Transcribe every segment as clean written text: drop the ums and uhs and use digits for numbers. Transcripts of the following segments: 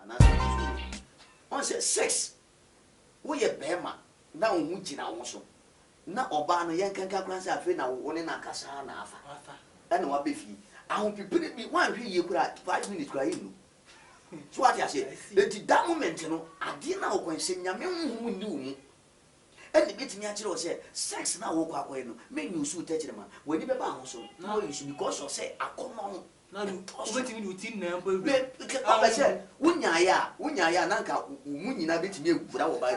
and on said sex. We a bema now Mujina also. Now Obano Yankan Capras are now one in a Casana. And what beefy. I will be putting me 1 year 5 minutes crying. So what I say, that moment, you know, I didn't know when saying Yamu who knew. And the getting natural say, sex now walk away, make you so touch them. When you also, now you should because of say, I come on. Now you wait in routine number. I said, Unyaya, Nanka, Munina bit me without by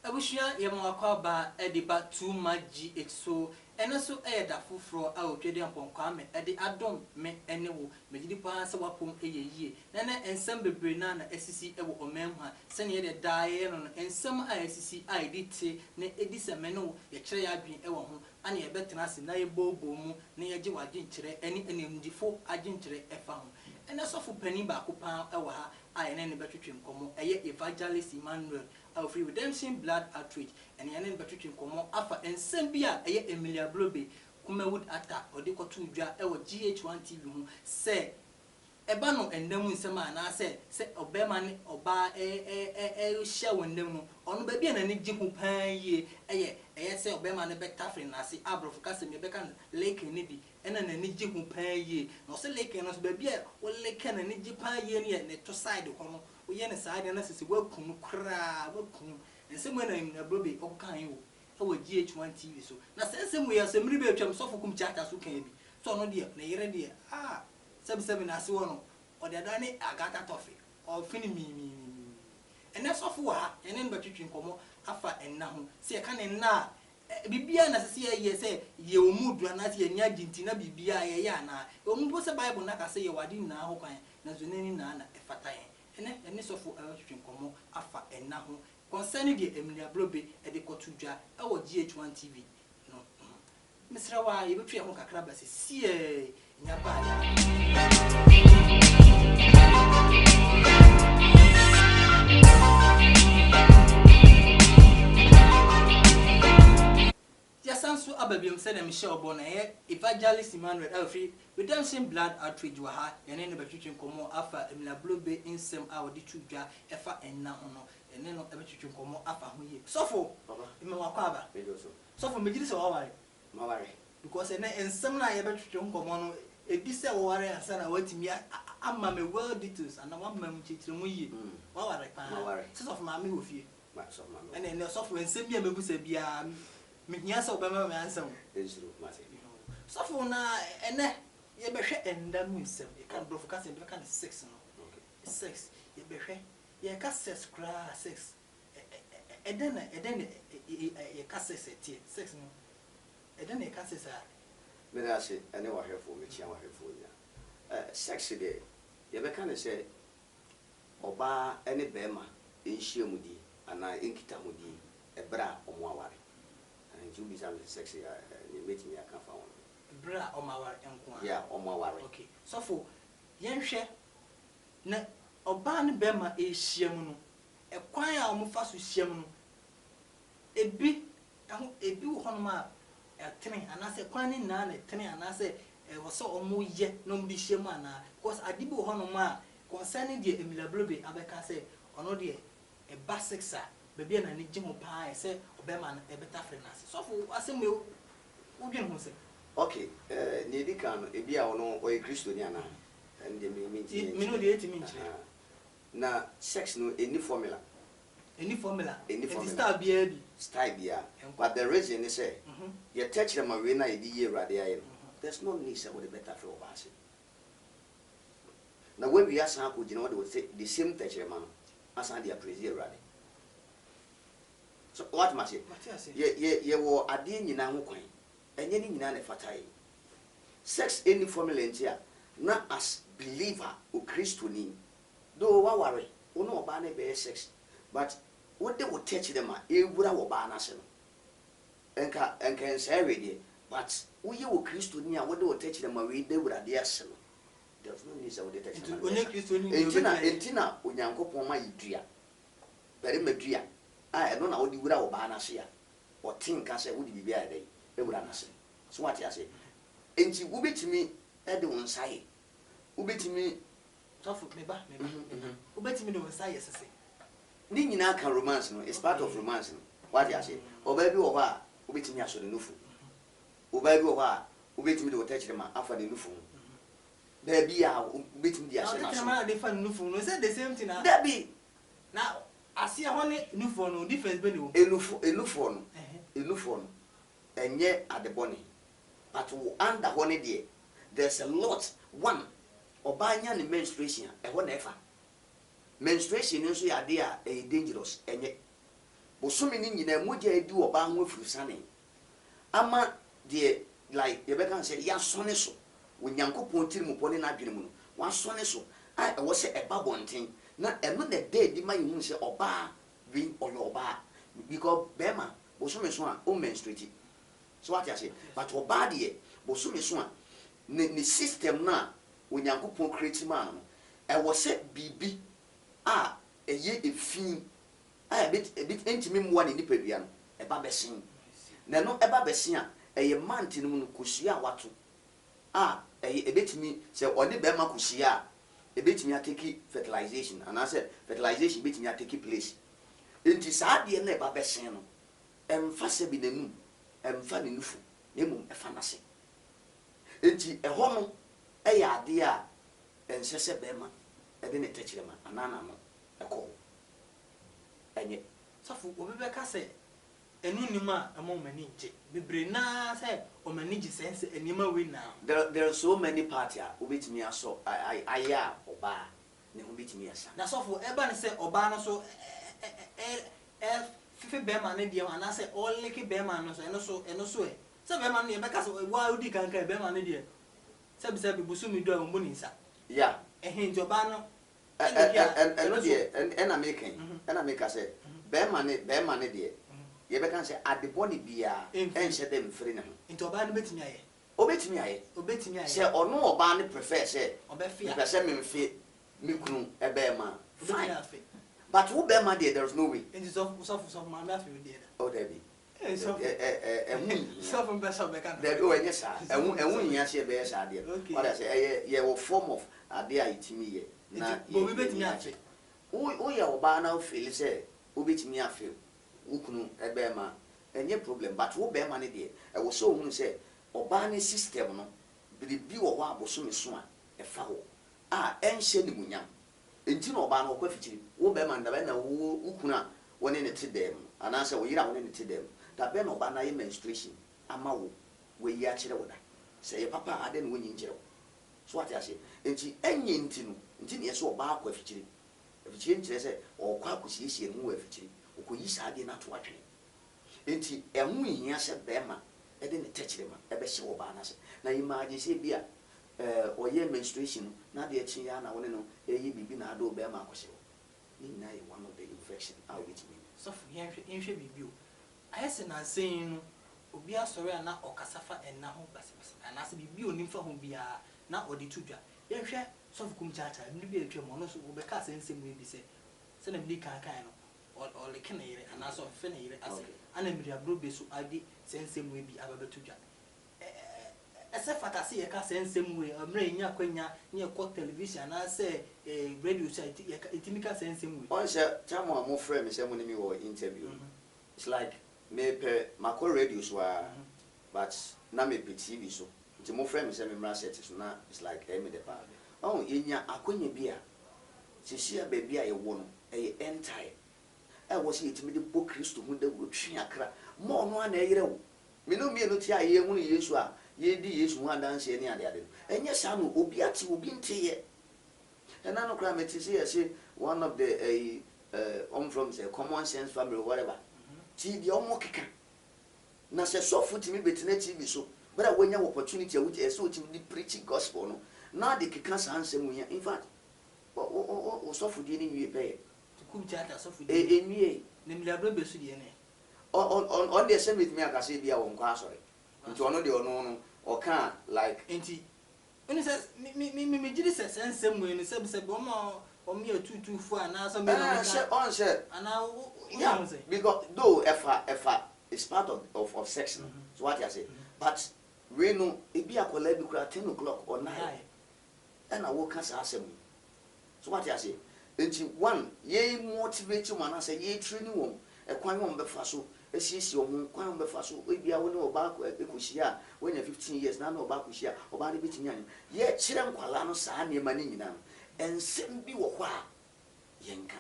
I wish you are more about Eddie but too much GH so and also add a full floor out trading upon Kwame at the Adam me anyway, Medidi pass a wapum a year. Nana and some Brenana SCC or Memha, send ye the Diane and some ICC I did say, ne Edisa Meno, a tray I been ever home, and ye better as a bomu, near Jiwa Gintre, any default agentre a found. And also for penny back upon our I and any better trim como, a year evangelist Emmanuel. Of redemption blood outreach and yanin battery como afa and sembia a Emelia Brobbey kumewood attack or de kotudra GH1 TV say ebano and them sema na say obema ni oba share when them on baby and any jimu pan ye say obema ne better friend na say abro focus me be kan lake ni bi and an any jimu pan ye no say lake no baby o lake and any jipan ye ne to side hono we are side and as welcome cry and someone named Brobbey or kind you our GH1 TV so now same way as a rebel chum so for cum chatters who can be so no dear dear 77 as one or the Dani Agata toffee or finny me and that's of what and then but you can come afa and now see a can na Bibia na see ye say you mood and as ye nya gintina bibia ya na o mbo se Bible na ka say ye wadi na ho kwan na zunani na na efata and this of our come afa and now concerning the Emelia Brobbey at the Kotudra, our GH1 TV. No, Mr. Rawa, you will try on Kakrabas, see a Yasansu Ababium said and Michelle Bonnet, Evangelist Emmanuel L0ve, redemption blood outreach waha, and then the Batutian Como Alpha Emelia Brobbey in some our Ditudra, Efa and now. And then not every come up so for Mawaba. So for me, this all right. Because and some night ever to come on a decent warrior and son, I wait to me. I'm a well details and I want them to me. What I so of mammy with you. And then the software and send me a maybe say, Minyas Obama answer. So for now, and then you better and that means you can't broadcast and kind of sex. Sex, you better. Yeah, cassettes cry 6. And then a cassette 6. And then a cassette. But I say, I know I have for me, I have for you. Sexy day, you can say, Oba any bema in Shiamudi, and I in Kitamudi, a bra or Mawari. And you be something sexy, you make me a confound. Bra or Mawari, yeah, or Mawari. Okay, so for Yanshe. Oban bema e hyiamu e kwan a omufa so hyiamu ebi wo hono ma tene anase kwan ni na tene anase wo so omuye no mbi hyiamu ana because adibi wo hono ma concerning the Emelia Brobbey abeka say ono de e basics baby na ni gimu pa say obema na e beta frenase so for asem wo dwen ho say okay ni di kan ebi a ono o e Christian na and the me no de 8 minutes na sex no any formula style bia but the reason is say you touch them away na e year rade there's no need say what better for us now when we ask how could you know what say the same touch man as and they praise rade so what must say ye wo ade nyina ho kwan enye ni nyina na fatai sex any formula ntia na as believer o Christian do wa worry ono oba na be sex but what they will touch them e wura wo ba na se no enka say ready but we wo Christo ni a what they will touch them we they wura dey ase no there's no need say we touch them onye Christo ni entina onyankopon ma yidua bere madua I don't know the wura obana sia or think say would be there day e wura na se so what ya say enti ubetimi e de won sai ubetimi so for me ba ubetimi de won sai yesese ni nyina kan romance no is part of romance no what ya say oba bi wo ba ubetimi aso de nufu oba bi wo ba ubetimi de wo tachire ma afa de nufu there be a ubetimi de ase na so na de fa nufu no say the same thing na there be na asia ho ne nufu no difference be no enufu no enye adeboni but under ho ne de there's a lot one obanya ne menstruation e ho na efa menstruation nso ya de a dangerous enye bosumi ni nyina moja edi oba ho afurusane ama de like ye be kan say ya sone so onyankopon tiri mu pone na adwene mu no wa sone so a e wo se eba bonten na eno na de di ma yihu se oba wi oba because bema bosumi so a o menstruate so what you say but oba de bosumi so a ne system na onyankopon create man no e wo se bibi a eye efin a bit entimi mwa ne nipadua no e ba besin na no e ba besin a eye manti no kusua wato a eye betimi se oni be ma kusua e betimi ateki fertilization and I said fertilization betimi ateki place enti saa de na e ba besin no emfa se bi nanum emfa ne nufu nemum e fa nase enti e ho no e ya ade a ense se be ma e de ne techire ma anana no e ko enye safu obi ka se enu nima amo mani nje bebre na se o mani nje sense enima we na there are so many party a obetimi aso aya oba ne obetimi asa na safu eba ne se oba no so fifi be ma ne die ana se o leki be ma no so eno so e se be ma no ye be ka se wa odi kankan be ma ne die se bi busumi do a mo ni nsa yeah nje oba no eno die en America say be ma ne die ye be kan say adeboni bia enhye dem free ne ho nti oba no betimi aye obetimi aye say ono oba ne prefer say obefia be say me mfe me kunu e be ma fine but who be ma there is no way nti so ma me afi there oh there be so from best of bekan there o enye sa ehun nya se be sa there what I say ye wo form of ade a itimi ye na bo be betimi afi o ya oba na feel say obetimi afi ukunu ebe ma enye problem but wo be ma ne de e wo so hunu say oba ne system no bi wo ho aboso me so a e fa wo a enhye ni munyam enti na oba na okwa fichiri wo be ma ndabe na wo ukunu a woni ne tidem ana say wo yira woni ne tidem da be na oba na ye menstruation ama wo we yi a kire wo da say papa ade no wonyi nkire wo so what ya say enti enye enti no enti ne so oba akwa fichiri fichiri nkire say okwa akusiesie mu wa fichiri okoyi saade na to atwe enti ehun hia se bema e de ne techire ma e be hye wo ba na se na imagine se bia oye menstruation na de echi ya na woni no eyi bibi na ado bema akohye ni na e one of the infection out with me so fu yenhwe bibi o ayese na sen no obi asori na okasafa enna ho basebasa ana se bibi oni fa ho bia na odi tudwa yenhwe so fu kum chacha ni bi etwe mo no so wo be ka sensem we bi se na bi kan no or le kenere ana so fe na yire ase ana Emelia Brobbey so adi sensem we bi ababetudwa ese fatase ye ka sensem we amre nya kwanya ne ko television na se radio site ye itimika sensem we on se chamo mo frame me se mo ni mi wo interview it's like me per mako radio so but na me pe TV so nti mo frame me se me mra set so na it's like me the pa oh yenya akwanya bia sisia ba bia ye wo no e entire I was it me the book Christo who the would try akra more no na yere wo me no me no tia ye hu Yesu a ye di Yesu hu adan se ni ade ade enye sa no obi ati obi ntiye and I no cry me to say one of the from say common sense family or whatever ti the omo keka na se so foot me betina TV so but when you opportunity a which so to the preaching gospel no na the keka san sem in fact o so foot ni wi be kum chata so fu enwie Emelia Brobbey su de ne on the same with me akase bia won kwa sorry nti ono de ono no o kan like enti oni se me gidi se sensem we no se be o me a 224 and answer me on share. And now, yeah, because though if it's part of sex, so what I say, but we know it be a collect 10 o'clock or 9, and I walk as assembly. So what I say, one ye motivate you man, I say ye training one, a quite one befaso, a sis your moon, quite one befaso, we be a winner or back when you're 15 years now, no back with ya, or body beating yan. Yet Chiram Qualano Sani money now, and send be what yenka.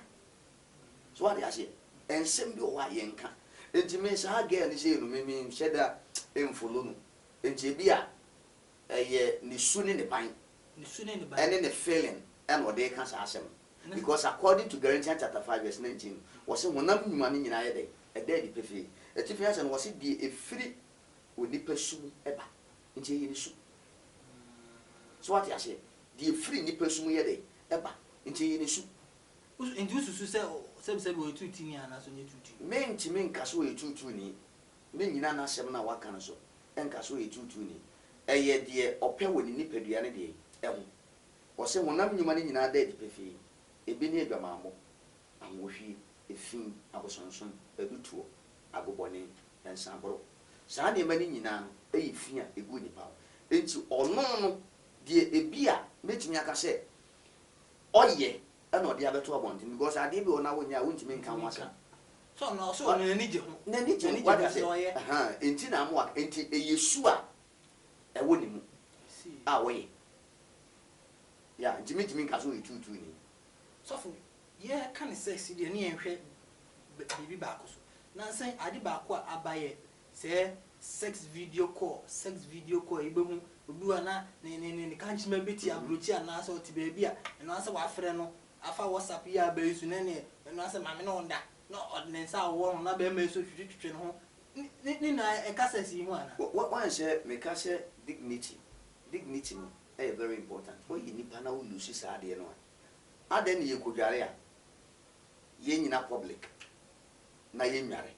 So what I say, and send be what yenka. And to me, I get this year, me said that in Fulunu, and Jibia, a year, ni soon in the pine, and in the failing, and what they can ask them. Because according to Ghanaian chapter 5 verse 19, was a money in a day, a day pay. A difference and was it be a free with the person ever in Jay. So what I say, the free the person ye ever in Jay. Induce to say, we 2 teeny and as only 2 men to men castle 2 tuny, men in an 7 hour cancel, and castle 2 tuny. A year dear or pen with the nipper the other day, or say one money in our day to pay. A bini gamamo, and washi, a thing, I was on some, a good tour, I go bonnet, and Sambro. Sandy money in an, a fear, a good power. Into or no, dear, a beer, making I can say, oh, ye, and not the other 2 wanting, because I did go now when I went to make come once. So, no, so I need you. What I say, in Tinamwa, into a Yeshua, a wooden away. Yeah, Jimmy Castle 2 tuning. So, yeah, can say, see the near baby back. Now, saying I did back what I buy it. Say, sex video call, Ibu, Buana, Nene, can't you maybe tea, Brutia, and answer to baby, and answer what friend, after WhatsApp, yeah, based on any, and answer my on that. No ordinance, I won't not be made so to home. Nina, a cassa see one. What one said, make us dignity. Dignity, very important. What you need to lose his idea. I then you could area. Yen in a public. Na yen marry.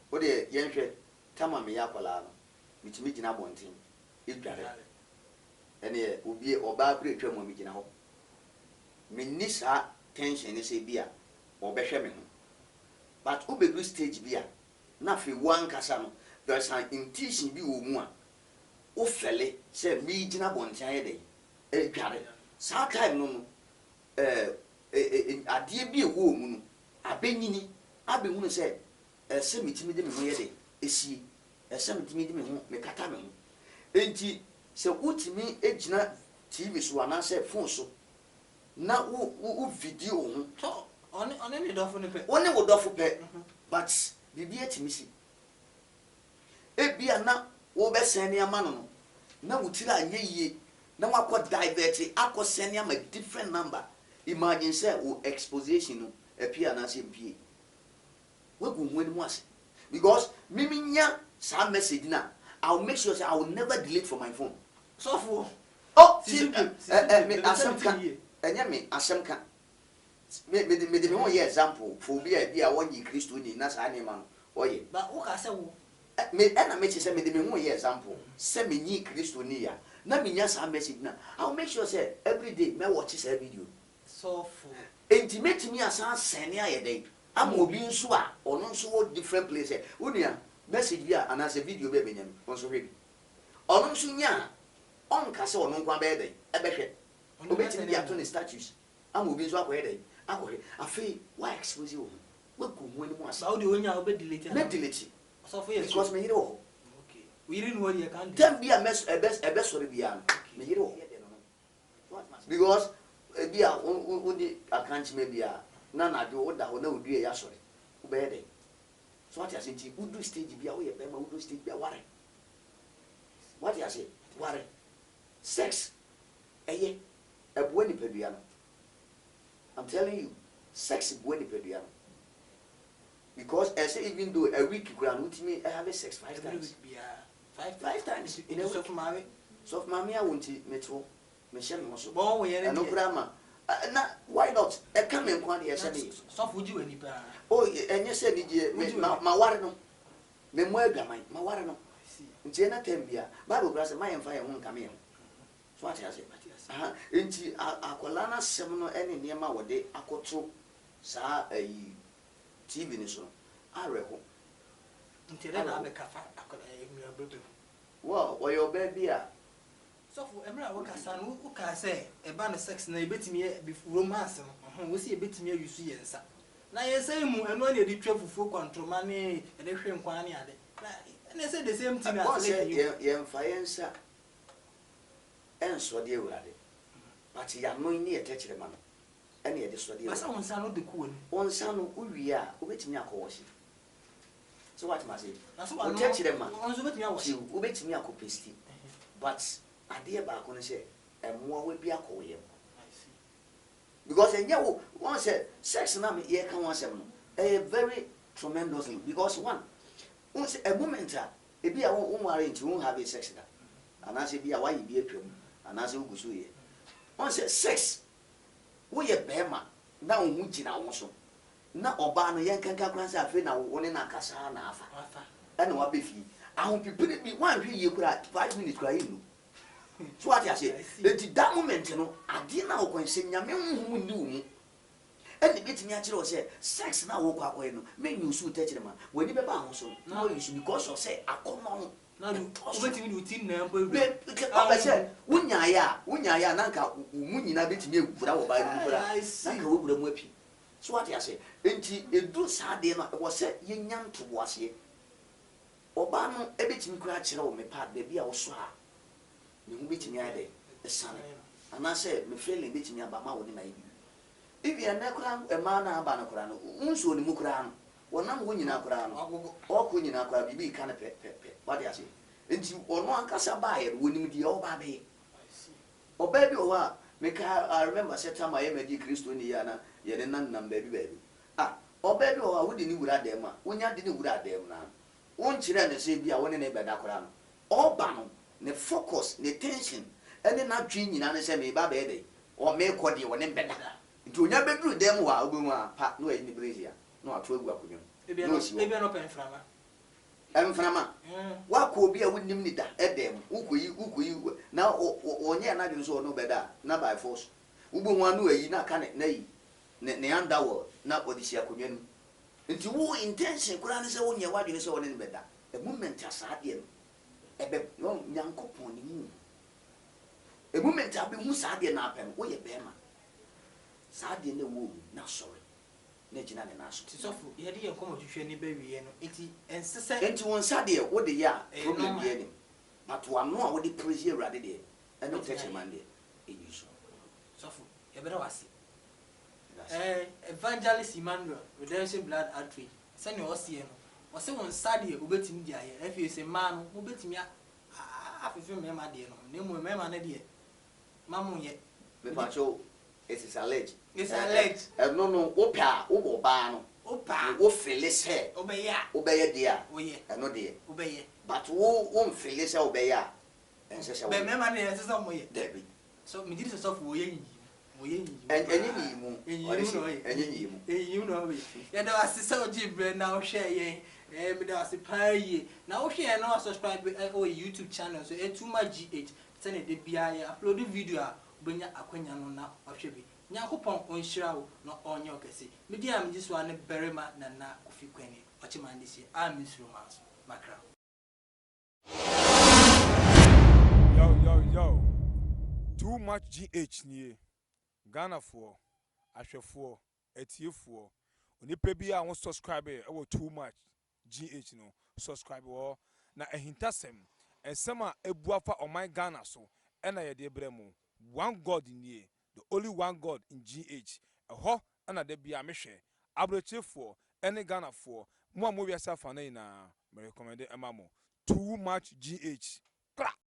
What the yen said, Tama me yapalano, which meeting up one thing. It got it. And it will be or bad great term meeting out. Minisa tension is a beer or beshamin. But who be good stage beer? Nothing one casano. There's an intention be one. O felle said meeting up one day. A carrot. Sometime no. A dear be a woman, a benini, I be woman said, a semi-timid me, is she a semi-timid me, catamin. Ain't he? So, what me, Edna TV, so I said, phone so. Now, who video on any door for the pet. One would offer pet, but be at missing. It be a now, over sending a man. Now, till I ye, now I could divert, I could send him a different number. Imagine say exposition appear na MP. What go when was? Because miminya some message now. I'll make sure I will never delete from my phone. So for me asemka. Enya me asemka. Me the one example for be a one ye Christo ni na sa ni man. Oye. But who can say me na me say me the one example. Say me ni Christo ni ya. Na me nya some message now. I'll make sure say every day me watch this video. So for intimate me as a senior day. I'm moving so or non so different places. Unia message via and as a video baby on so ready. Or non sunya on castle non qua bed. A better. Obeying the attorney statues. I'm moving so away. I feel why expose you? What could when was how do you know deleted? Not deleted. So for because me hero. Okay. We didn't know you can't. Then be a mess a best for the beyond. Me hero. Because be a only a can't maybe a none I do that will not be a sorry. Obey. So what I say, would do stage be away, a would do stage be a worry. What I say, worry. Sex, a buoni pediano. I'm telling you, sex is buoni pediano. Because I say, even though a week you can with me, I have a sex 5 times. Five times in a week. So, mammy, I won't eat metro. Michelle Mosso. Oh, we are no grammar. Why not? A coming one year. Soft would you any bar? Oh, and you said, my warno. The murder, my warno. Jenna Tembia, Bible grass, my and fire won't come in. So what I say, Enti akwala na sem no ene niema wode akoto saa TV ni so areho ntere na be kafa akwala Emelia Brobbey wo yo baby a so for Emelia wo kasa no wo ka say e ba no sex na ebetimi romance no wo si ebetimi ayusu yensa na yensa mu eno na edi twa fufuo kwantroma ne e de hwe nkwan ne ade na say the same thing as yenfa yensa enso de ewurade but ya no ni etechire ma no ene ye de so de basa wonsa no de kuo ni wonsa no uwie a obetimi akọwoshi so what must say na so wa etechire ma wonso betimi awoshi obetimi akopesti but ade ba ko no say emwa we bi akọwoye because enye wo won say sex na me ye kan won sem no very tremendously because one say a moment e bi a won marry into won have a sex da anase bi a why bi atwam anase ugusu ye on say sex wo ye bema na ohun gina wo so na oba no yen kanka kran say afi na wo ne na kasa na afa ene wa be fi ahun pipire bi wan hwe ye kura 5 minutes kura yi no so what you say that moment no ade na wo kon se nyame hu ni wo mu ene bitimi a kire wo say sex na wo kwa no me nyusu techire ma wani be ba ho so na wo use because of say akono na du obetimi du tin na mbo be ka say wunya ya na nka mu nyina betimi egura wo ba ni bra na nka wo gura mu api so what you say enti edu saade no wo say yenya ntobo ase oba no ebetimi kura kire wo me pa be bia wo so a me hu betimi ade esane ana say me feeling betimi aba ma wo ni na ibi ibi na kura e ma na aba na kura no unso ni mu kura no wonam wo nyina kura no o nyina kura bibi ka na pe what you say enti ono ankasa ba ye wonim die o ba be o ba bi o wa me ka I remember set time I made Christo ni ya na ye ne nan baby o ba bi o wa wo di ni wura dem a wonya di ni wura dem na won kire ne se bi a woni ne be da kura no o ba no ne focus ne tension ene na dwi nyina ne se me ba be de o me ko de woni be da nti onya be duru dem wa obo a pa no e ni brazia no ato agu akonyo ebi no pen frama emframa wako obi a wonim ni da edem ukoyi na onye na de so no beda na by force ugbo nwa no ayi na ka na yi ne underworld na odisi akonwa nu nti wo intention kura ne se wonye wadwe se woni beda e moment asade no ebe no nyankopon ni mu e moment abi hu sade na apem wo ye bema sade na wo na sorry na gina ne naso tisofu ye de ye komo hwehwe ni bawie no enti won sade wo de ya problem ye ni but wano a wo de pressure rade de and no touch man de enyuso sofu ye bere wase evangelist Emmanuel redemption blood outreach sani o sie no o se won sade obetimi di aye afi se ma no obetimi afefe me ma de no ne mu me ma na de mamu ye me pacho it's alleged no opa wo ba no opa wo feel say obeya dia oye no de obeye but wo feel say obeya ense say be me ma na ense say mo ye David so me did so for ye nyi enyi mu enyi no ye da asese oji bre na o hwe ye me da ase paaye na o hwe na subscribe o YouTube channel so Tr0ubIe say ne de bia ye upload video a benya akwanya no na ohwe bi nyankopon onhyira wo no onye okese media am jiso ane berema na kofi kwani ochimande si amisru maso makra yo too much GH nie Ghana for ahwefo etiefo onipa bi a won subscribe e wo too much GH no subscribe wo na ehintasem ensem a ebuafa oman Ghana so e na ye de bremu one God nie the only one God in GH eho na da bia mehwe abrochefo ene Ghana for mo wiasa fa na ina me recommend emamo too much GH kra